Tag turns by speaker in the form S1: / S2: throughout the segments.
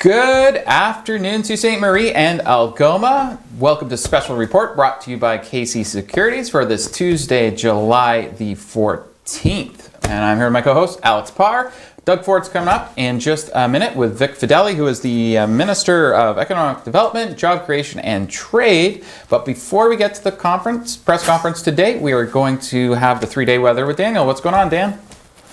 S1: Good afternoon to St. Marie and Algoma. Welcome to Special Report brought to you by KC Securities for this Tuesday, July the 14th. And I'm here with my co-host, Alex Parr. Doug Ford's coming up in just a minute with Vic Fideli, who is the Minister of Economic Development, Job Creation and Trade. But before we get to the press conference today, we are going to have the three-day weather with Daniel. What's going on, Dan?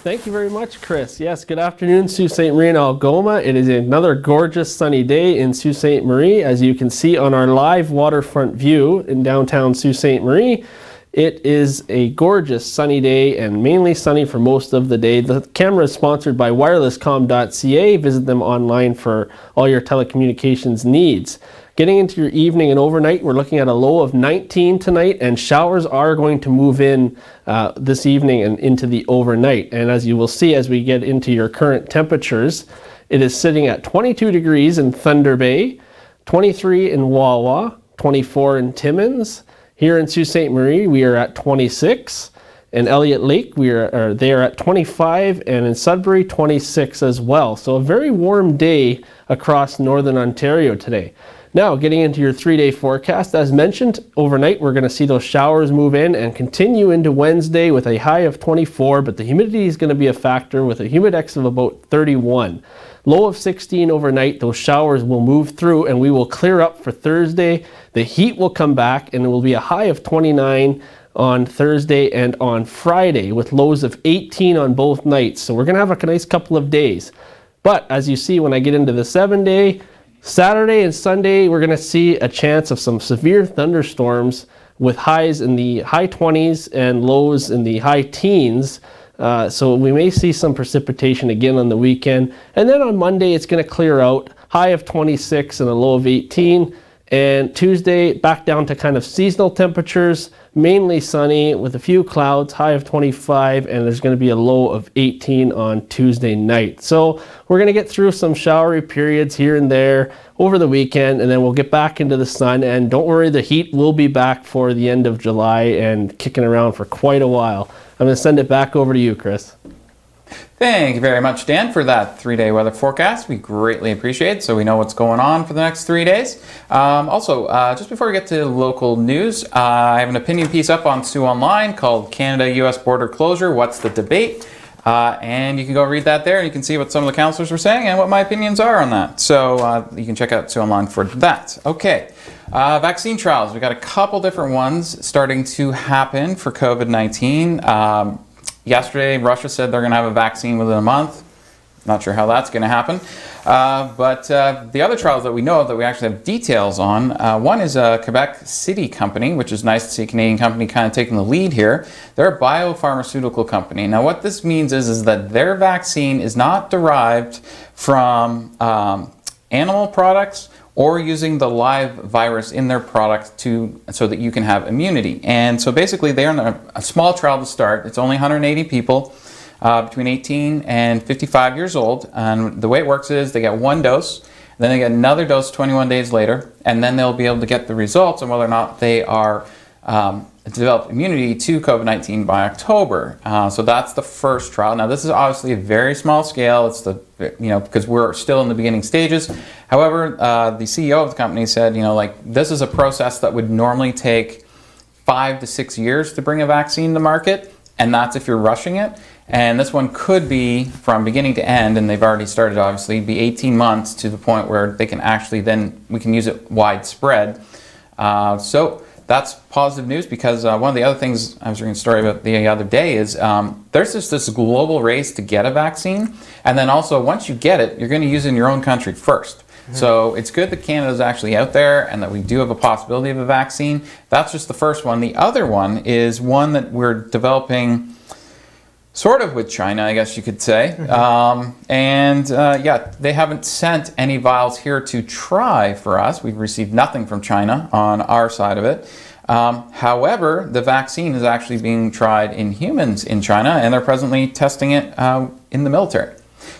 S2: Thank you very much, Chris. Yes, good afternoon, Sault Ste. Marie and Algoma. It is another gorgeous sunny day in Sault Ste. Marie. As you can see on our live waterfront view in downtown Sault Ste. Marie, it is a gorgeous sunny day and mainly sunny for most of the day. The camera is sponsored by wirelesscom.ca. Visit them online for all your telecommunications needs. Getting into your evening and overnight, we're looking at a low of 19 tonight, and showers are going to move in this evening and into the overnight. And as you will see as we get into your current temperatures, it is sitting at 22 degrees in Thunder Bay, 23 in Wawa, 24 in Timmins. Here in Sault Ste. Marie, we are at 26. In Elliott Lake, they are at 25, and in Sudbury, 26 as well. So a very warm day across northern Ontario today. Now, getting into your three-day forecast, as mentioned, overnight we're going to see those showers move in and continue into Wednesday with a high of 24, but the humidity is going to be a factor with a humidex of about 31. Low of 16 overnight, those showers will move through and we will clear up for Thursday. The heat will come back and it will be a high of 29 on Thursday and on Friday with lows of 18 on both nights. So we're going to have a nice couple of days. But as you see, when I get into the 7-day, Saturday and Sunday, we're going to see a chance of some severe thunderstorms with highs in the high 20s and lows in the high teens. So we may see some precipitation again on the weekend. And then on Monday, it's going to clear out, high of 26 and a low of 18. And Tuesday, back down to kind of seasonal temperatures, mainly sunny with a few clouds, high of 25, and there's going to be a low of 18 on Tuesday night. So we're going to get through some showery periods here and there over the weekend, and then we'll get back into the sun. And don't worry, the heat will be back for the end of July and kicking around for quite a while. I'm going to send it back over to you, Chris.
S1: Thank you very much, Dan, for that three-day weather forecast. We greatly appreciate it, so we know what's going on for the next 3 days. Just before we get to local news, I have an opinion piece up on Sioux Online called Canada-US Border Closure, What's the Debate? And you can go read that there, and you can see what some of the councillors were saying and what my opinions are on that. So you can check out Sioux Online for that. Okay, vaccine trials. We've got a couple different ones starting to happen for COVID-19. Yesterday, Russia said they're going to have a vaccine within a month. Not sure how that's going to happen. But the other trials that we know of that we actually have details on, one is a Quebec City company, which is nice to see a Canadian company kind of taking the lead here. They're a biopharmaceutical company. Now what this means is that their vaccine is not derived from animal products or using the live virus in their product so that you can have immunity. And so basically they're in a small trial to start. It's only 180 people between 18 and 55 years old. And the way it works is they get one dose, then they get another dose 21 days later, and then they'll be able to get the results on whether or not they are develop immunity to COVID-19 by October. So that's the first trial. Now this is obviously a very small scale. It's because we're still in the beginning stages. However, the CEO of the company said, this is a process that would normally take 5 to 6 years to bring a vaccine to market, and that's if you're rushing it. And this one could be from beginning to end, and they've already started obviously, be 18 months to the point where they can actually we can use it widespread. So that's positive news, because one of the other things I was reading a story about the other day is there's just this global race to get a vaccine, and then also once you get it, you're going to use it in your own country first. Mm-hmm. So it's good that Canada's actually out there and that we do have a possibility of a vaccine. That's just the first one. The other one is one that we're developing sort of with China, I guess you could say. Mm-hmm. Yeah, they haven't sent any vials here to try for us. We've received nothing from China on our side of it. However, the vaccine is actually being tried in humans in China, and they're presently testing it in the military.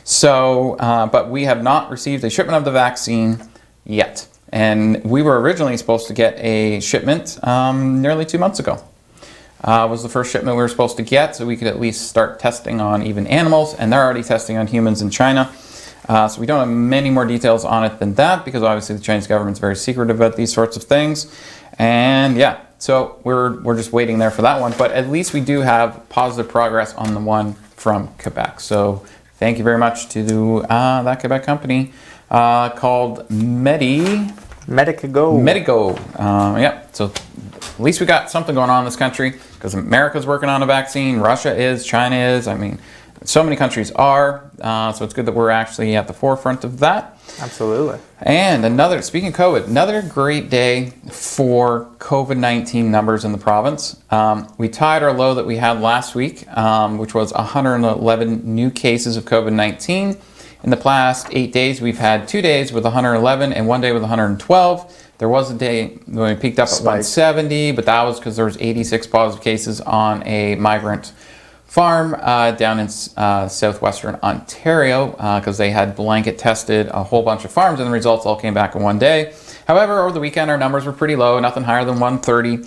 S1: So, but we have not received a shipment of the vaccine yet. And we were originally supposed to get a shipment nearly 2 months ago. Was the first shipment we were supposed to get, so we could at least start testing on even animals, and they're already testing on humans in China. So we don't have many more details on it than that because obviously the Chinese government's very secretive about these sorts of things. And yeah, so we're just waiting there for that one. But at least we do have positive progress on the one from Quebec. So thank you very much to that Quebec company called Medico. Yeah, so at least we got something going on in this country because America's working on a vaccine, Russia is, China is, I mean, so many countries are, so it's good that we're actually at the forefront of that.
S3: Absolutely.
S1: And speaking of COVID, another great day for COVID-19 numbers in the province. We tied our low that we had last week, which was 111 new cases of COVID-19. In the past 8 days, we've had 2 days with 111 and 1 day with 112. There was a day when we peaked up at 170, but that was because there was 86 positive cases on a migrant farm down in southwestern Ontario because they had blanket tested a whole bunch of farms and the results all came back in 1 day. However, over the weekend our numbers were pretty low, nothing higher than 130,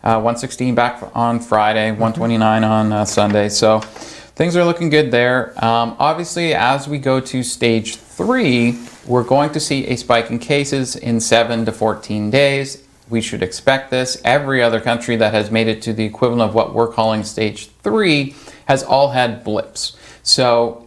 S1: 116 back on Friday, 129 on Sunday. So things are looking good there. Obviously, as we go to stage 3, we're going to see a spike in cases in 7 to 14 days. We should expect this. Every other country that has made it to the equivalent of what we're calling stage 3 has all had blips. So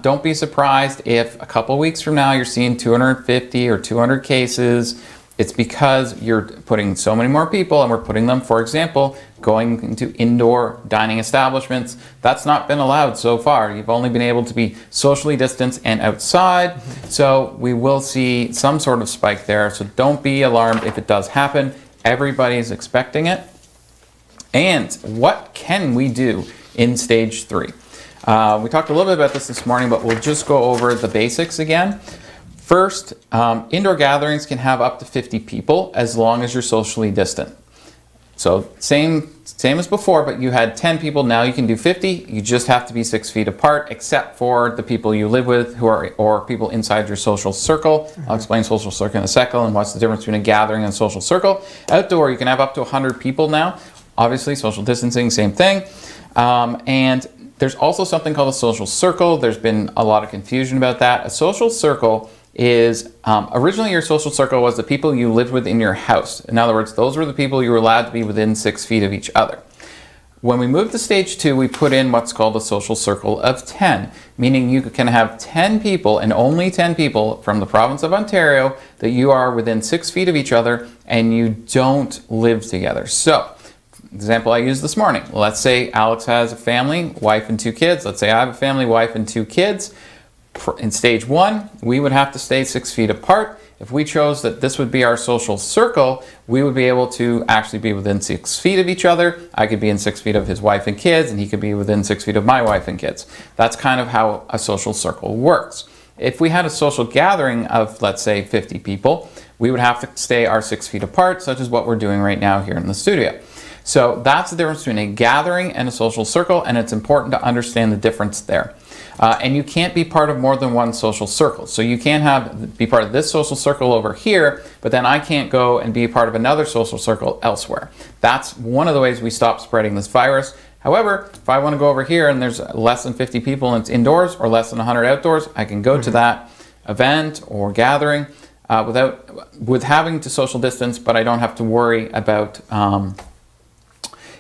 S1: don't be surprised if a couple weeks from now you're seeing 250 or 200 cases. It's because you're putting so many more people and we're putting them, for example, going into indoor dining establishments. That's not been allowed so far. You've only been able to be socially distanced and outside. So we will see some sort of spike there. So don't be alarmed if it does happen. Everybody's expecting it. And what can we do in stage 3? We talked a little bit about this morning, but we'll just go over the basics again. First, indoor gatherings can have up to 50 people as long as you're socially distant. So same as before, but you had 10 people, now you can do 50. You just have to be 6 feet apart, except for the people you live with or people inside your social circle. I'll explain social circle in a second and what's the difference between a gathering and a social circle. Outdoor, you can have up to 100 people now. Obviously, social distancing, same thing. And there's also something called a social circle. There's been a lot of confusion about that. A social circle is, originally your social circle was the people you lived with in your house. In other words, those were the people you were allowed to be within 6 feet of each other. When we moved to stage 2, we put in what's called a social circle of 10, meaning you can have 10 people and only 10 people from the province of Ontario that you are within 6 feet of each other and you don't live together. So, example I used this morning. Let's say Alex has a family, wife and 2 kids. Let's say I have a family, wife and 2 kids. In stage 1, we would have to stay 6 feet apart. If we chose that this would be our social circle, we would be able to actually be within 6 feet of each other. I could be in 6 feet of his wife and kids, and he could be within 6 feet of my wife and kids. That's kind of how a social circle works. If we had a social gathering of, let's say, 50 people, we would have to stay our 6 feet apart, such as what we're doing right now here in the studio. So that's the difference between a gathering and a social circle, and it's important to understand the difference there. And you can't be part of more than one social circle. So you can't be part of this social circle over here, but then I can't go and be part of another social circle elsewhere. That's one of the ways we stop spreading this virus. However, if I want to go over here and there's less than 50 people and it's indoors or less than 100 outdoors, I can go to that event or gathering with having to social distance, but I don't have to worry about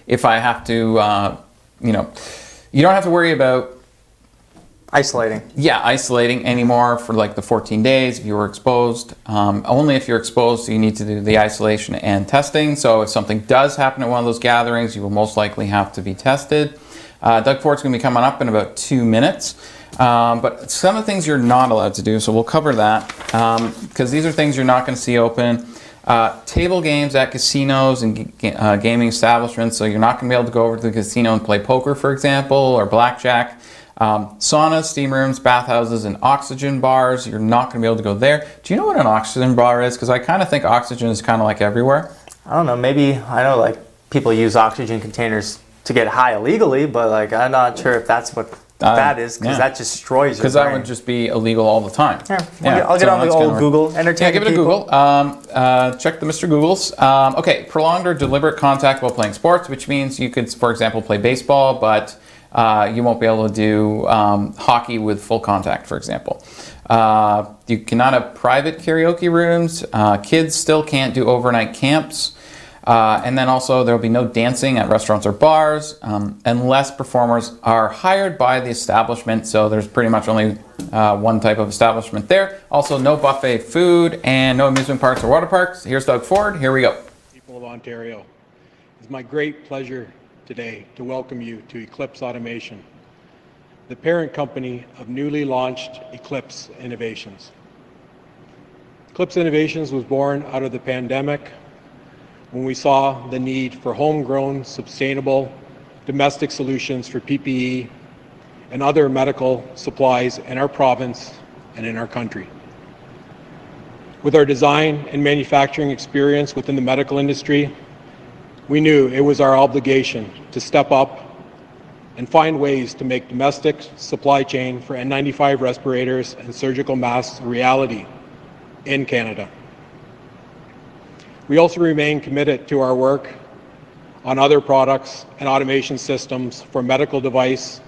S1: if I have to, you don't have to worry about
S3: isolating.
S1: Yeah, isolating anymore for like the 14 days if you were exposed. Only if you're exposed, you need to do the isolation and testing. So if something does happen at one of those gatherings, you will most likely have to be tested. Doug Ford's going to be coming up in about 2 minutes. But some of the things you're not allowed to do, so we'll cover that because these are things you're not going to see open. Table games at casinos and gaming establishments, so you're not going to be able to go over to the casino and play poker, for example, or blackjack. Saunas, steam rooms, bathhouses, and oxygen bars, you're not going to be able to go there. Do you know what an oxygen bar is? Because I kind of think oxygen is kind of like everywhere.
S3: I don't know, maybe, I know like people use oxygen containers to get high illegally, but like I'm not sure if that's what that is, because that destroys your brain.
S1: Because that would just be illegal all the time.
S3: I'll get on the old Google. Entertain
S1: give it a Google. Check the Mr. Googles. Okay, prolonged or deliberate contact while playing sports, which means you could, for example, play baseball, but you won't be able to do hockey with full contact, for example. You cannot have private karaoke rooms. Kids still can't do overnight camps. And then also there will be no dancing at restaurants or bars unless performers are hired by the establishment. So there's pretty much only one type of establishment there. Also no buffet food and no amusement parks or water parks. Here's Doug Ford. Here we go.
S4: People of Ontario, it's my great pleasure today to welcome you to Eclipse Automation, the parent company of newly launched Eclipse Innovations. Eclipse Innovations was born out of the pandemic when we saw the need for homegrown, sustainable, domestic solutions for PPE and other medical supplies in our province and in our country. With our design and manufacturing experience within the medical industry, we knew it was our obligation to step up and find ways to make domestic supply chain for N95 respirators and surgical masks a reality in Canada. We also remain committed to our work on other products and automation systems for medical device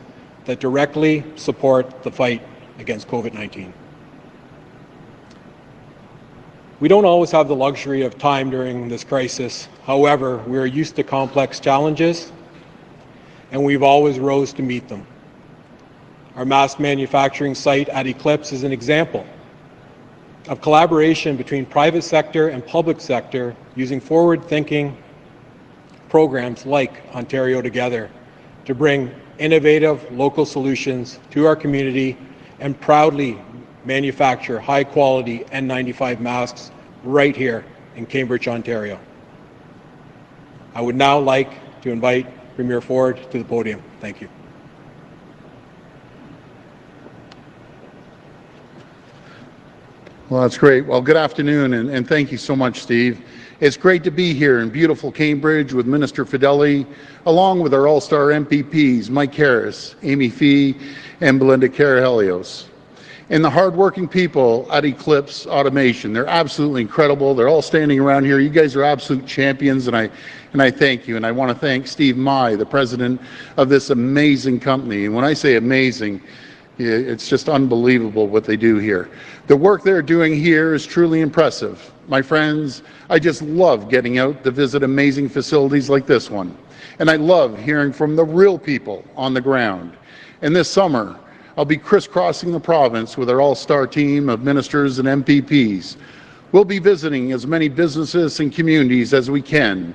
S4: that directly support the fight against COVID-19. We don't always have the luxury of time during this crisis. However, we are used to complex challenges and we've always rose to meet them. Our mask manufacturing site at Eclipse is an example of collaboration between private sector and public sector using forward-thinking programs like Ontario Together to bring innovative local solutions to our community and proudly manufacture high-quality N95 masks right here in Cambridge, Ontario. I would now like to invite Premier Ford to the podium. Thank you.
S5: Well, that's great. Well, good afternoon, and thank you so much, Steve. It's great to be here in beautiful Cambridge with Minister Fedeli, along with our all-star MPPs, Mike Harris, Amy Fee, and Belinda Carahelios. And the hardworking people at Eclipse Automation, they're absolutely incredible. They're all standing around here. You guys are absolute champions, and I thank you. And I want to thank Steve Mai, the president of this amazing company. And when I say amazing, it's just unbelievable what they do here. The work they're doing here is truly impressive. My friends, I just love getting out to visit amazing facilities like this one. And I love hearing from the real people on the ground. And this summer, I'll be crisscrossing the province with our all-star team of ministers and MPPs. We'll be visiting as many businesses and communities as we can,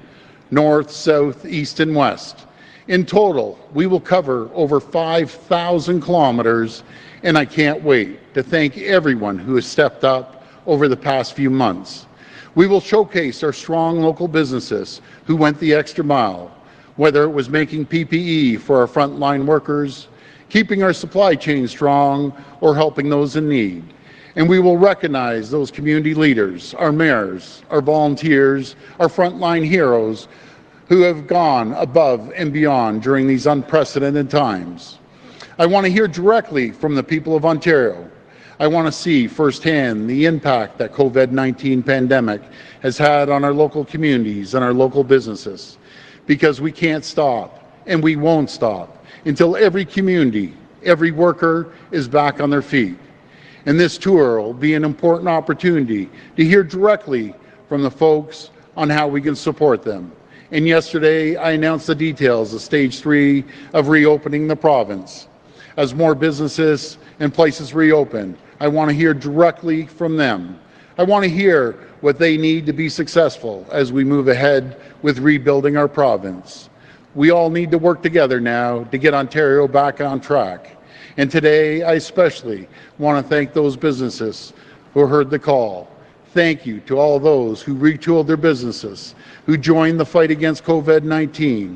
S5: north, south, east, and west. In total, we will cover over 5,000 kilometers, and I can't wait to thank everyone who has stepped up over the past few months. We will showcase our strong local businesses who went the extra mile, whether it was making PPE for our frontline workers, keeping our supply chain strong, or helping those in need. And we will recognize those community leaders, our mayors, our volunteers, our frontline heroes, who have gone above and beyond during these unprecedented times. I want to hear directly from the people of Ontario. I want to see firsthand the impact that COVID-19 pandemic has had on our local communities and our local businesses, because we can't stop and we won't stop until every community, every worker is back on their feet. And this tour will be an important opportunity to hear directly from the folks on how we can support them. And yesterday, I announced the details of Stage 3 of reopening the province. As more businesses and places reopen, I want to hear directly from them. I want to hear what they need to be successful as we move ahead with rebuilding our province. We all need to work together now to get Ontario back on track. And today, I especially want to thank those businesses who heard the call. Thank you to all those who retooled their businesses, who joined the fight against COVID-19.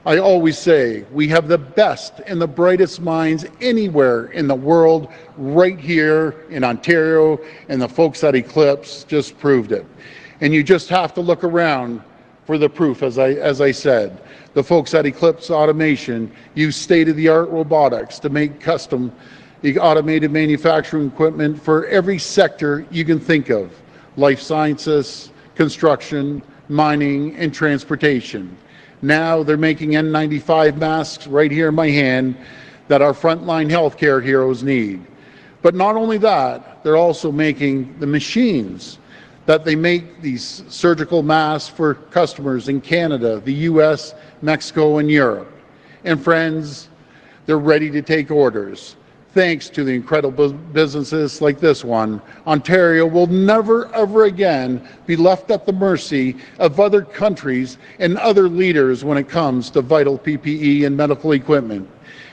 S5: I always say we have the best and the brightest minds anywhere in the world right here in Ontario, and the folks at Eclipse just proved it. And you just have to look around for the proof, as I said. The folks at Eclipse Automation use state-of-the-art robotics to make custom automated manufacturing equipment for every sector you can think of: life sciences, construction, mining, and transportation. Now they're making N95 masks right here in my hand that our frontline healthcare heroes need. But not only that, they're also making the machines that they make these surgical masks for customers in Canada, the US, Mexico, and Europe. And friends, they're ready to take orders. Thanks to the incredible businesses like this one, Ontario will never ever again be left at the mercy of other countries and other leaders when it comes to vital PPE and medical equipment.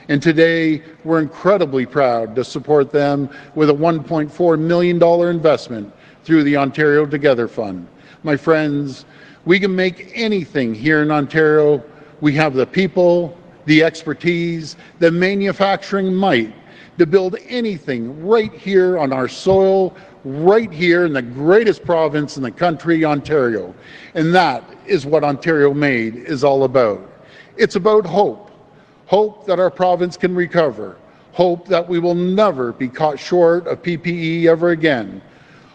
S5: And today, we're incredibly proud to support them with a $1.4 million investment through the Ontario Together Fund. My friends, we can make anything here in Ontario. We have the people, the expertise, the manufacturing might to build anything right here on our soil, right here in the greatest province in the country, Ontario. And that is what Ontario Made is all about. It's about hope. Hope that our province can recover. Hope that we will never be caught short of PPE ever again.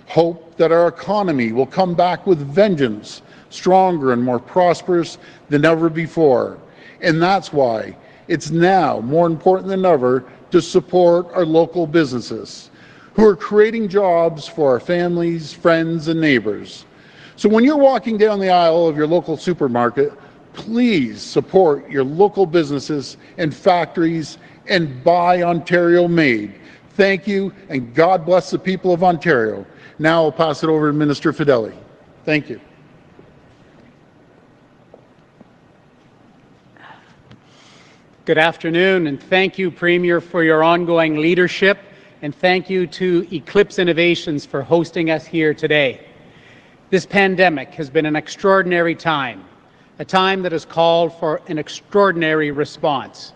S5: Hope that our economy will come back with vengeance, stronger and more prosperous than ever before. And that's why it's now more important than ever to support our local businesses who are creating jobs for our families, friends, and neighbors. So when you're walking down the aisle of your local supermarket, please support your local businesses and factories and buy Ontario Made. Thank you, and God bless the people of Ontario. Now I'll pass it over to Minister Fedeli. Thank you.
S6: Good afternoon, and thank you, Premier, for your ongoing leadership, and thank you to Eclipse Innovations for hosting us here today. This pandemic has been an extraordinary time, a time that has called for an extraordinary response.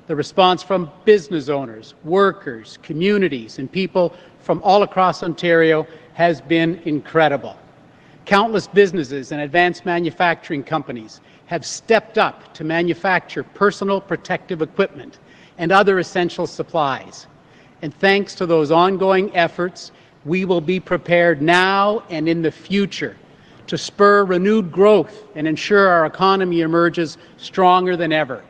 S6: The response from business owners, workers, communities, and people from all across Ontario has been incredible. Countless businesses and advanced manufacturing companies have stepped up to manufacture personal protective equipment and other essential supplies. And thanks to those ongoing efforts, we will be prepared now and in the future to spur renewed growth and ensure our economy emerges stronger than ever.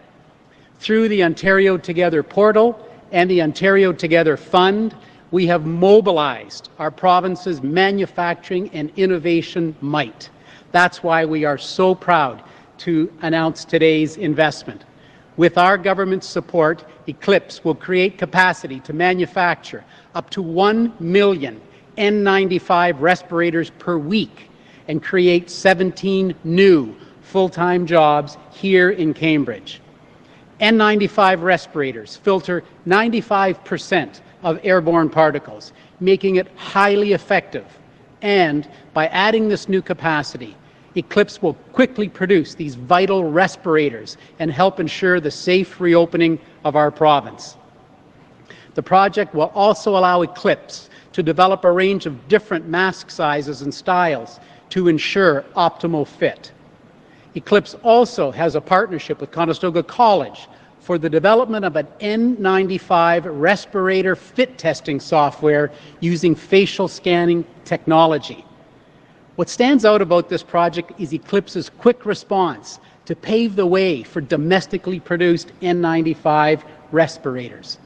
S6: Through the Ontario Together portal and the Ontario Together Fund, we have mobilized our province's manufacturing and innovation might. That's why we are so proud to announce today's investment. With our government's support, Eclipse will create capacity to manufacture up to 1 million N95 respirators per week and create 17 new full-time jobs here in Cambridge. N95 respirators filter 95% of airborne particles, making it highly effective. And by adding this new capacity, Eclipse will quickly produce these vital respirators and help ensure the safe reopening of our province. The project will also allow Eclipse to develop a range of different mask sizes and styles to ensure optimal fit. Eclipse also has a partnership with Conestoga College for the development of an N95 respirator fit testing software using facial scanning technology. What stands out about this project is Eclipse's quick response to pave the way for domestically produced N95 respirators.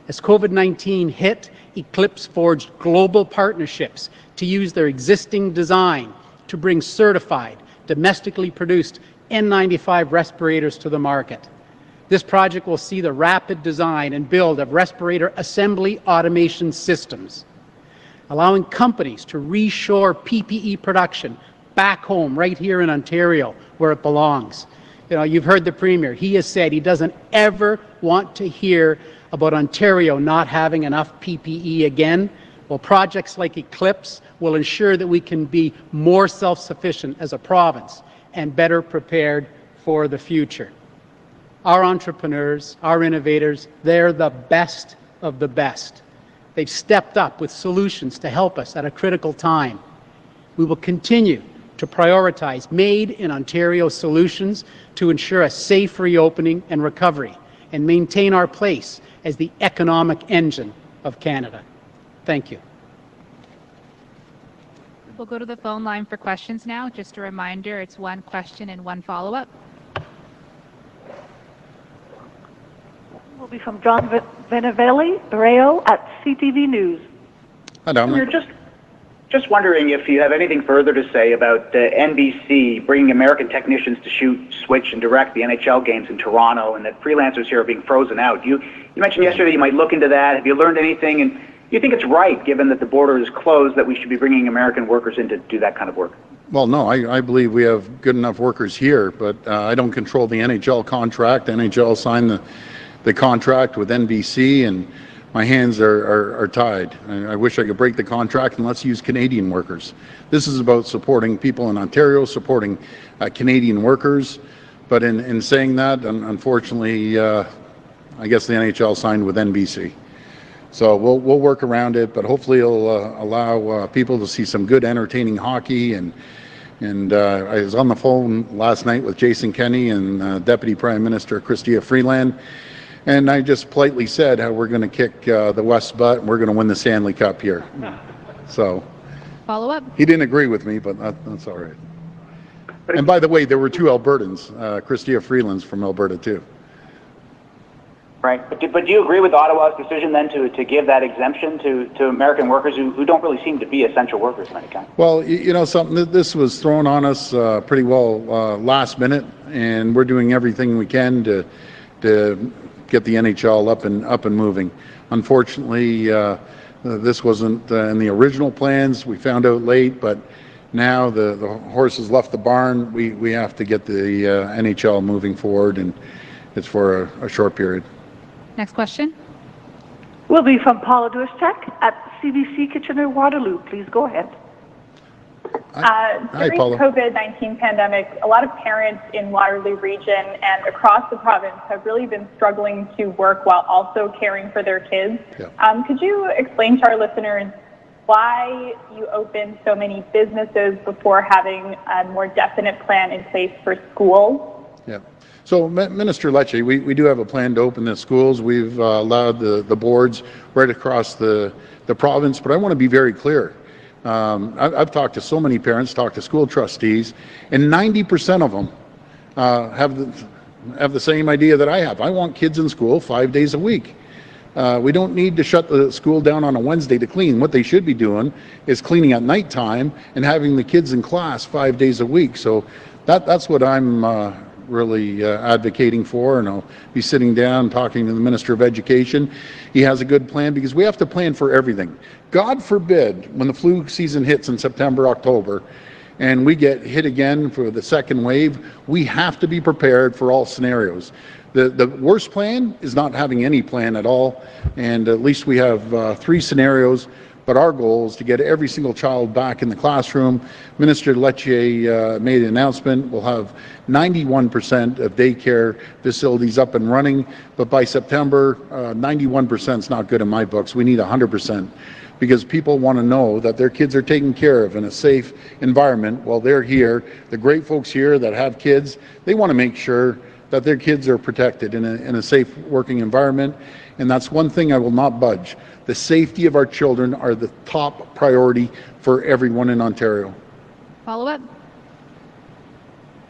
S6: As COVID-19 hit, Eclipse forged global partnerships to use their existing design to bring certified, domestically produced N95 respirators to the market. This project will see the rapid design and build of respirator assembly automation systems, allowing companies to reshore PPE production back home, right here in Ontario, where it belongs. You know, you've heard the Premier. He has said he doesn't ever want to hear about Ontario not having enough PPE again. Well, projects like Eclipse will ensure that we can be more self-sufficient as a province and better prepared for the future. Our entrepreneurs, our innovators, they're the best of the best. They've stepped up with solutions to help us at a critical time. We will continue to prioritize Made in Ontario solutions to ensure a safe reopening and recovery and maintain our place as the economic engine of Canada. Thank you.
S7: We'll go to the phone line for questions now. Just a reminder, it's one question and one follow-up. Will be from John Benevelli Barreo at CTV News.
S5: Hi, Dominic.
S8: Just wondering if you have anything further to say about NBC bringing American technicians to shoot, switch, and direct the NHL games in Toronto, and that freelancers here are being frozen out. You mentioned yesterday you might look into that. Have you learned anything? And do you think it's right, given that the border is closed, that we should be bringing American workers in to do that kind of work?
S5: Well, no, I believe we have good enough workers here, but I don't control the NHL contract. NHL signed the contract with NBC, and my hands are tied. I wish I could break the contract and let's use Canadian workers. This is about supporting people in Ontario, supporting Canadian workers. But in saying that, unfortunately, I guess the NHL signed with NBC. So we'll work around it, but hopefully it'll allow people to see some good, entertaining hockey. And I was on the phone last night with Jason Kenney and Deputy Prime Minister Chrystia Freeland. And I just politely said how we're going to kick the West's butt and we're going to win the Stanley Cup here. So,
S9: follow up.
S5: He didn't agree with me, but that's all right. And by the way, there were two Albertans. Chrystia Freeland's from Alberta too.
S8: Right, but do you agree with Ottawa's decision then to give that exemption to American workers who don't really seem to be essential workers of any kind?
S5: Well, you know something, this was thrown on us pretty well last minute, and we're doing everything we can to get the NHL up and moving. Unfortunately, this wasn't in the original plans. We found out late, but now the horses left the barn. We have to get the NHL moving forward, and it's for a short period.
S9: Next question.
S7: Will be from Paula Duszek at CBC Kitchener-Waterloo. Please go ahead.
S10: During the COVID-19 pandemic, a lot of parents in Waterloo region and across the province have really been struggling to work while also caring for their kids. Yeah. Could you explain to our listeners why you opened so many businesses before having a more definite plan in place for schools?
S5: Yeah. So Minister Lecce, we do have a plan to open the schools. We've allowed the boards right across the province, but I want to be very clear. I've talked to so many parents, talked to school trustees, and 90% of them have the same idea that I have. I want kids in school 5 days a week. We don't need to shut the school down on a Wednesday to clean. What they should be doing is cleaning at nighttime and having the kids in class 5 days a week. So that's what I'm really advocating for, and I'll be sitting down talking to the Minister of Education. He has a good plan because we have to plan for everything. God forbid when the flu season hits in September, October, and we get hit again for the second wave, we have to be prepared for all scenarios. The worst plan is not having any plan at all, and at least we have 3 scenarios. But our goal is to get every single child back in the classroom. Minister Lecce made an announcement. We'll have 91% of daycare facilities up and running. But by September, 91% is not good in my books. We need 100%. Because people want to know that their kids are taken care of in a safe environment while they're here. The great folks here that have kids, they want to make sure that their kids are protected in a safe working environment. And that's one thing I will not budge. The safety of our children are the top priority for everyone in Ontario.
S9: Follow up.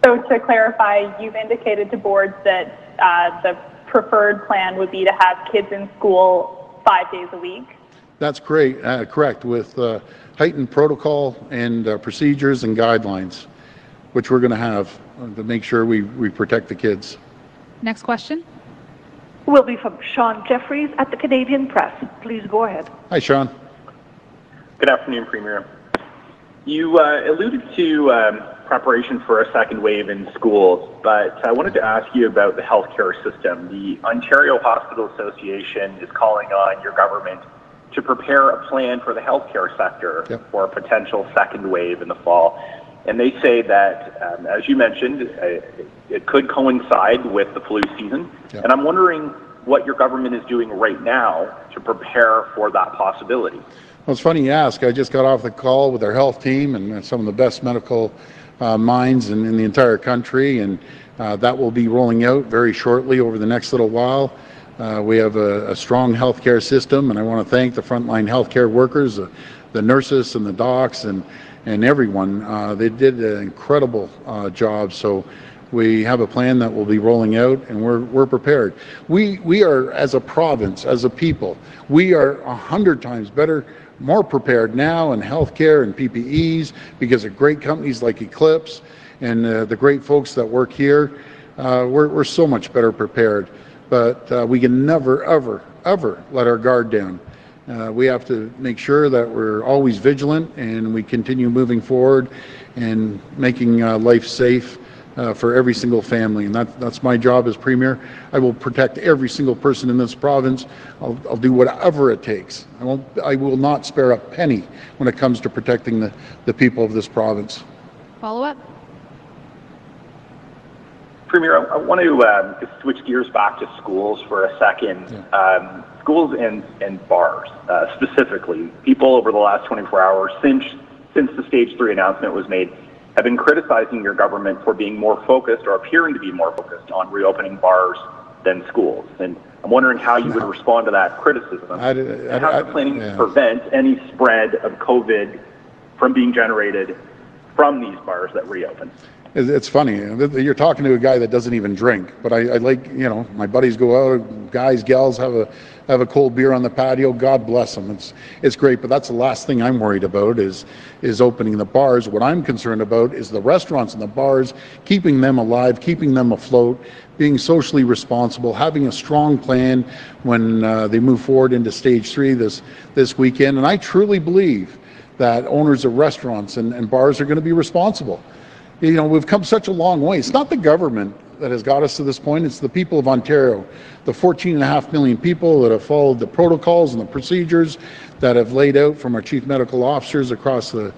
S10: So to clarify, you've indicated to boards that the preferred plan would be to have kids in school 5 days a week?
S5: That's great, correct, with heightened protocol and procedures and guidelines, which we're going to have to make sure we protect the kids.
S9: Next question.
S7: Will be from Sean Jeffries at the Canadian Press. Please go ahead.
S5: Hi, Sean.
S11: Good afternoon, Premier. You alluded to preparation for a second wave in schools, but I wanted to ask you about the healthcare system. The Ontario Hospital Association is calling on your government to prepare a plan for the healthcare sector for a potential second wave in the fall. And they say that, as you mentioned, it could coincide with the flu season. And I'm wondering what your government is doing right now to prepare for that possibility.
S5: Well, it's funny you ask. I just got off the call with our health team and some of the best medical minds in the entire country, and that will be rolling out very shortly over the next little while. We have a strong healthcare system, and I want to thank the frontline healthcare workers, the nurses and the docs and everyone. They did an incredible job. So We have a plan that we'll be rolling out, and we're prepared. We are, as a province, as a people, we are 100 times better, more prepared now in healthcare and PPEs because of great companies like Eclipse and the great folks that work here. We're so much better prepared, but we can never, ever let our guard down. We have to make sure that we're always vigilant and we continue moving forward and making life safe for every single family, and that's my job as Premier. I will protect every single person in this province. I'll do whatever it takes. I will not spare a penny when it comes to protecting the people of this province.
S9: Follow up.
S11: Premier, I want to switch gears back to schools for a second. Yeah. Schools and bars, specifically. People over the last 24 hours, since the Stage 3 announcement was made, have been criticizing your government for being more focused or appearing to be more focused on reopening bars than schools. And I'm wondering how you would respond to that criticism. And how you're planning to prevent any spread of COVID from being generated from these bars that reopen.
S5: It's funny, you're talking to a guy that doesn't even drink, but I like, you know, my buddies go out, guys, gals have a cold beer on the patio, God bless them. It's great, but that's the last thing I'm worried about is opening the bars. What I'm concerned about is the restaurants and the bars, keeping them alive, keeping them afloat, being socially responsible, having a strong plan when they move forward into Stage 3 this weekend. And I truly believe that owners of restaurants and bars are going to be responsible. You know, we've come such a long way. It's not the government that has got us to this point. It's the people of Ontario, the 14.5 million people that have followed the protocols and the procedures that have laid out from our chief medical officers across the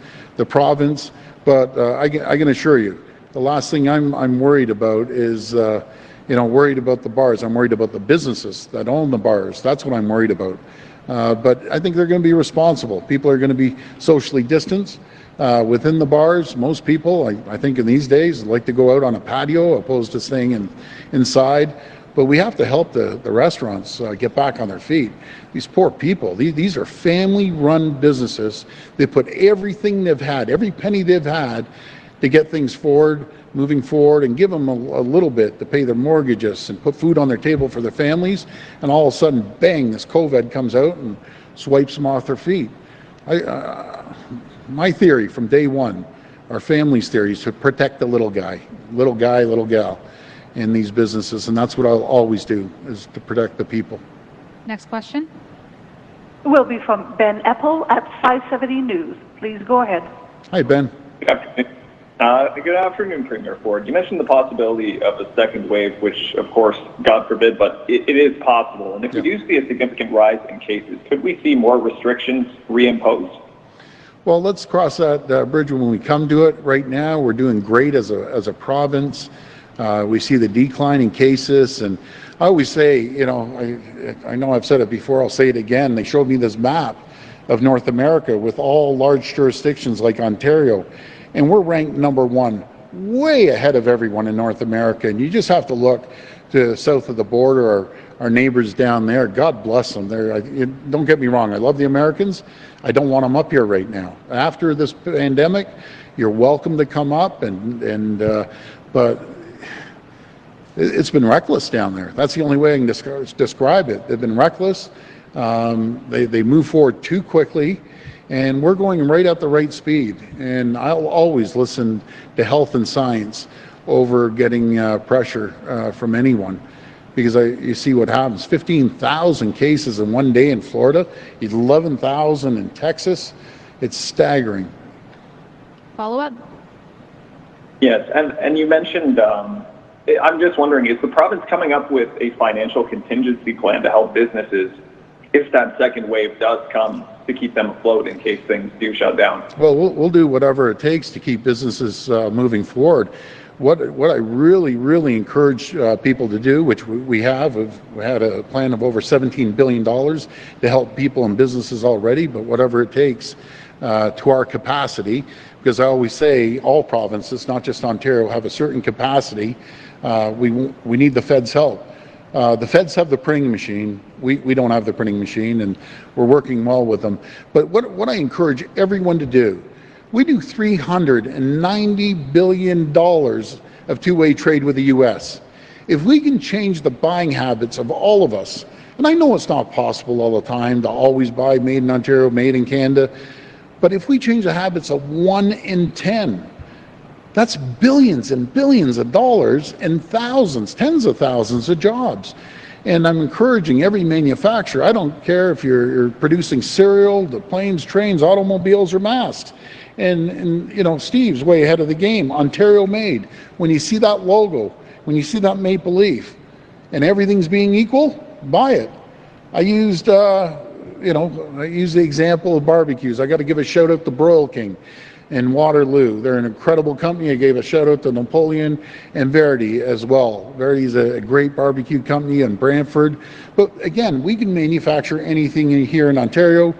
S5: province. But I can assure you, the last thing I'm worried about is, worried about the bars. I'm worried about the businesses that own the bars. That's what I'm worried about. But I think they're going to be responsible. People are going to be socially distanced. Within the bars, most people, I think in these days, like to go out on a patio opposed to staying inside. But we have to help the restaurants get back on their feet. These poor people, these are family-run businesses. They put everything they've had, every penny they've had to get things moving forward, and give them a little bit to pay their mortgages and put food on their table for their families. And all of a sudden, bang, this COVID comes out and swipes them off their feet. My theory from day one, our family's theory, is to protect the little guy, little gal in these businesses. And that's what I'll always do, is to protect the people.
S9: Next question.
S7: Will be from Ben Eppel at 570 News. Please go ahead.
S5: Hi, Ben.
S12: Good afternoon. Good afternoon, Premier Ford. You mentioned the possibility of a second wave, which, of course, God forbid, but it is possible. And if we do see a significant rise in cases, could we see more restrictions reimposed?
S5: Well, let's cross that bridge when we come to it. Right now, we're doing great as a province. We see the decline in cases, and I always say, you know, I know I've said it before, I'll say it again. They showed me this map of North America with all large jurisdictions like Ontario, and we're ranked #1, way ahead of everyone in North America. And you just have to look to south of the border, our neighbors down there. God bless them. Don't get me wrong, I love the Americans. I don't want them up here right now. After this pandemic, you're welcome to come up, but it's been reckless down there. That's the only way I can describe it. They've been reckless. They move forward too quickly, and we're going right at the right speed. And I'll always listen to health and science over getting pressure from anyone. Because you see what happens. 15,000 cases in one day in Florida, 11,000 in Texas. It's staggering.
S9: Follow up?
S12: Yes, and you mentioned, I'm just wondering, is the province coming up with a financial contingency plan to help businesses if that second wave does come, to keep them afloat in case things do shut down?
S5: Well, we'll do whatever it takes to keep businesses moving forward. What I really encourage people to do, which we have, we had a plan of over $17 billion to help people and businesses already, but whatever it takes to our capacity, because I always say all provinces, not just Ontario, have a certain capacity. We need the Fed's help. The Feds have the printing machine. We don't have the printing machine, and we're working well with them. But what I encourage everyone to do, we do $390 billion of two-way trade with the U.S. If we can change the buying habits of all of us, and I know it's not possible all the time to always buy made in Ontario, made in Canada, but if we change the habits of 1 in 10, that's billions and billions of dollars and thousands, tens of thousands of jobs. And I'm encouraging every manufacturer, I don't care if you're producing cereal, the planes, trains, automobiles, or masks. And you know, Steve's way ahead of the game, Ontario made. When you see that logo, when you see that maple leaf, and everything's being equal, buy it. I used, I used the example of barbecues. I got to give a shout out to Broil King in Waterloo. They're an incredible company. I gave a shout out to Napoleon and Verdi as well. Verdi's a great barbecue company in Brantford. But again, we can manufacture anything here in Ontario.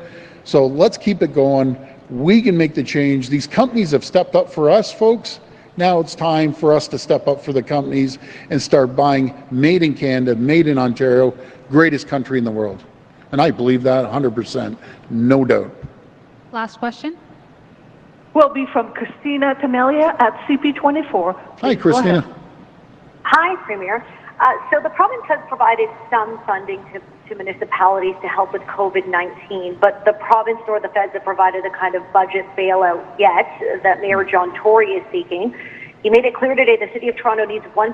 S5: So let's keep it going. We can make the change. These companies have stepped up for us, folks. Now it's time for us to step up for the companies and start buying made in Canada, made in Ontario, greatest country in the world. And I believe that 100%, no doubt.
S9: Last question.
S7: Will be from Christina Tamelia at CP24.
S5: Hi, Christina.
S13: Hi, Premier. So the province has provided some funding to municipalities to help with COVID-19, but the province nor the feds have provided the kind of budget bailout yet that Mayor John Tory is seeking. He made it clear today the City of Toronto needs 1